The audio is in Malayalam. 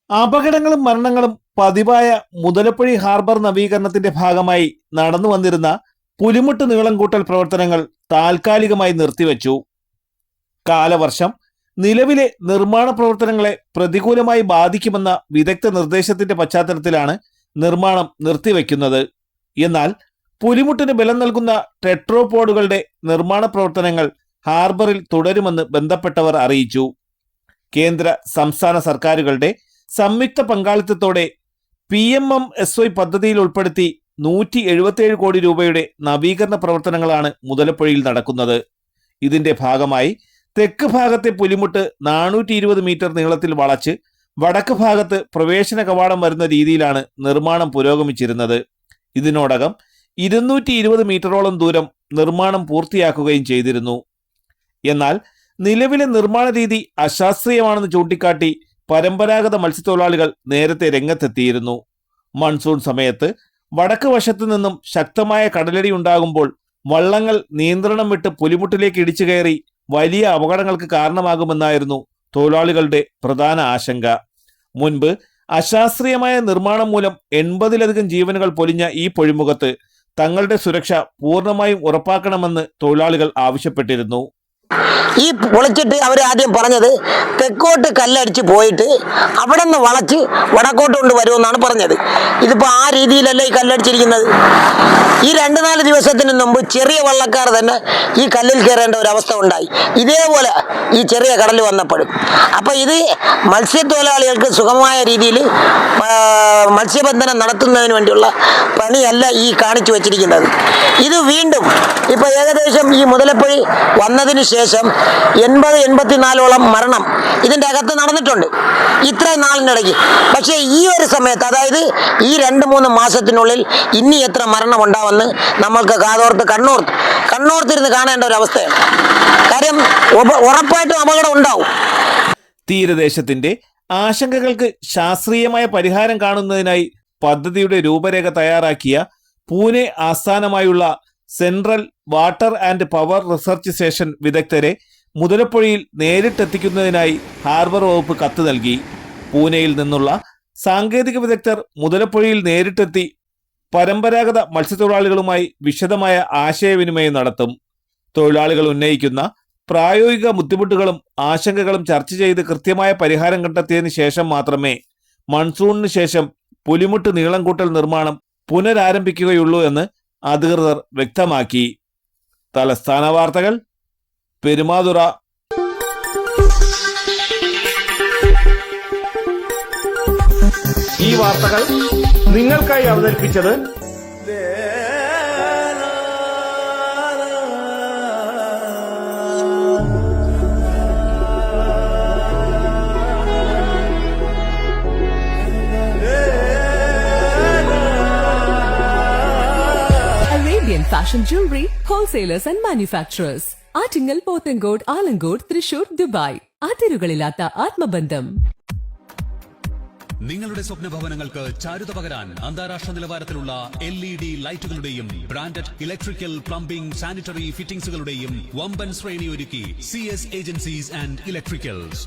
അപകടങ്ങളും മരണങ്ങളും പതിവായ മുതലപ്പുഴി ഹാർബർ നവീകരണത്തിന്റെ ഭാഗമായി നടന്നു വന്നിരുന്ന പുലിമുട്ട് നീളം കൂട്ടൽ പ്രവർത്തനങ്ങൾ താൽക്കാലികമായി നിർത്തിവെച്ചു. കാലവർഷം നിലവിലെ നിർമ്മാണ പ്രവർത്തനങ്ങളെ പ്രതികൂലമായി ബാധിക്കുമെന്ന വിദഗ്ധ നിർദ്ദേശത്തിന്റെ പശ്ചാത്തലത്തിലാണ് നിർമ്മാണം നിർത്തിവെക്കുന്നത്. എന്നാൽ പുലിമുട്ടിന് ബലം നൽകുന്ന ടെട്രോപോഡുകളുടെ നിർമ്മാണ പ്രവർത്തനങ്ങൾ ഹാർബറിൽ തുടരുമെന്ന് ബന്ധപ്പെട്ടവർ അറിയിച്ചു. കേന്ദ്ര സംസ്ഥാന സർക്കാരുകളുടെ സംയുക്ത പങ്കാളിത്തത്തോടെ PMMSY പദ്ധതിയിൽ ഉൾപ്പെടുത്തി 177 കോടി രൂപയുടെ നവീകരണ പ്രവർത്തനങ്ങളാണ് മുതലപ്പുഴയിൽ നടക്കുന്നത്. ഇതിന്റെ ഭാഗമായി തെക്ക് ഭാഗത്തെ പുലിമുട്ട് 420 മീറ്റർ നീളത്തിൽ വളച്ച് വടക്ക് ഭാഗത്ത് പ്രവേശന കവാടം വരുന്ന രീതിയിലാണ് നിർമ്മാണം പുരോഗമിച്ചിരുന്നത്. ഇതിനോടകം 220 മീറ്ററോളം ദൂരം നിർമ്മാണം പൂർത്തിയാക്കുകയും ചെയ്തിരുന്നു. എന്നാൽ നിലവിലെ നിർമ്മാണ രീതി അശാസ്ത്രീയമാണെന്ന് ചൂണ്ടിക്കാട്ടി പരമ്പരാഗത മത്സ്യത്തൊഴിലാളികൾ നേരത്തെ രംഗത്തെത്തിയിരുന്നു. മൺസൂൺ സമയത്ത് വടക്ക് വശത്തു നിന്നും ശക്തമായ കടലടി ഉണ്ടാകുമ്പോൾ വള്ളങ്ങൾ നിയന്ത്രണം വിട്ട് പുലിമുട്ടിലേക്ക് ഇടിച്ചു കയറി വലിയ അപകടങ്ങൾക്ക് കാരണമാകുമെന്നായിരുന്നു തൊഴിലാളികളുടെ പ്രധാന ആശങ്ക. മുൻപ് അശാസ്ത്രീയമായ നിർമ്മാണം മൂലം 80-ലധികം ജീവനുകൾ പൊലിഞ്ഞ ഈ പൊഴിമുഖത്ത് തങ്ങളുടെ സുരക്ഷ പൂർണ്ണമായും ഉറപ്പാക്കണമെന്ന് തൊഴിലാളികൾ ആവശ്യപ്പെട്ടിരുന്നു. ഈ പൊളിച്ചിട്ട് അവർ ആദ്യം പറഞ്ഞത് തെക്കോട്ട് കല്ലടിച്ച് പോയിട്ട് അവിടെ നിന്ന് വളച്ച് വടക്കോട്ട് കൊണ്ട് വരുമെന്നാണ് പറഞ്ഞത്. ഇതിപ്പോൾ ആ രീതിയിലല്ല ഈ കല്ലടിച്ചിരിക്കുന്നത്. ഈ 2-4 ദിവസത്തിന് മുമ്പ് ചെറിയ വള്ളക്കാർ തന്നെ ഈ കല്ലിൽ കയറേണ്ട ഒരു അവസ്ഥ ഉണ്ടായി, ഇതേപോലെ ഈ ചെറിയ കടൽ വന്നപ്പോഴും. അപ്പം ഇത് മത്സ്യത്തൊഴിലാളികൾക്ക് സുഗമമായ രീതിയിൽ മത്സ്യബന്ധനം നടത്തുന്നതിന് വേണ്ടിയുള്ള പണിയല്ല ഈ കാണിച്ചു വച്ചിരിക്കുന്നത്. ഇത് വീണ്ടും ഇപ്പം ഏകദേശം ഈ മുതലപ്പുഴി വന്നതിന് ശേഷം 80-84ഓളം മരണം ഇതിൻ്റെ അകത്ത് നടന്നിട്ടുണ്ട് ഇത്രയും നാളിനിടയ്ക്ക്. പക്ഷേ ഈ ഒരു സമയത്ത്, അതായത് ഈ 2-3 മാസത്തിനുള്ളിൽ ഇനി എത്ര മരണം ഉണ്ടാവുമെന്ന് നമ്മൾക്ക് കണ്ണോർത്തിരുന്ന് കാണേണ്ട ഒരു അവസ്ഥയാണ്. കാര്യം ഉറപ്പായിട്ടും അപകടം ഉണ്ടാവും. തീരദേശത്തിന്റെ ആശങ്കകൾക്ക് ശാസ്ത്രീയമായ പരിഹാരം കാണുന്നതിനായി പദ്ധതിയുടെ രൂപരേഖ തയ്യാറാക്കിയ പൂനെ ആസ്ഥാനമായുള്ള central water and power research station വിദഗ്ധരെ മുതലപ്പുഴയിൽ നേരിട്ടെത്തിക്കുന്നതിനായി ഹാർബർ വകുപ്പ് കത്ത് നൽകി. പൂനെയിൽ നിന്നുള്ള സാങ്കേതിക വിദഗ്ധർ മുതലപ്പുഴയിൽ നേരിട്ടെത്തി പരമ്പരാഗത മത്സ്യത്തൊഴിലാളികളുമായി വിശദമായ ആശയവിനിമയം നടത്തും. തൊഴിലാളികൾ ഉന്നയിക്കുന്ന പ്രായോഗിക ബുദ്ധിമുട്ടുകളും ആശങ്കകളും ചർച്ച ചെയ്ത് കൃത്യമായ പരിഹാരം കണ്ടെത്തിയതിനു ശേഷം മാത്രമേ മൺസൂണിന് ശേഷം പുലിമുട്ട് നീളം കൂട്ടൽ നിർമ്മാണം പുനരാരംഭിക്കുകയുള്ളൂ എന്ന് അധികൃതർ വ്യക്തമാക്കി. തലസ്ഥാന വാർത്തകൾ, പെരുമാതുറ. ഈ വാർത്തകൾ നിങ്ങൾക്കായി അവതരിപ്പിച്ചത് Fashion jewelry, wholesalers and manufacturers. Attingal, Pothencode, Alamcode, Thrissur, Dubai. അതിരുകളില്ലാത്ത ആത്മബന്ധം. നിങ്ങളുടെ സ്വപ്ന ഭവനങ്ങൾക്ക് ചാരുത പകരാൻ അന്താരാഷ്ട്ര നിലവാരത്തിലുള്ള LED ലൈറ്റുകളുടെയും ബ്രാൻഡഡ് ഇലക്ട്രിക്കൽ, പ്ലംബിംഗ്, സാനിറ്ററി ഫിറ്റിംഗ്സുകളുടെയും വമ്പൻ ശ്രേണി ഒരുക്കി CS ഏജൻസീസ് ആൻഡ് ഇലക്ട്രിക്കൽസ്.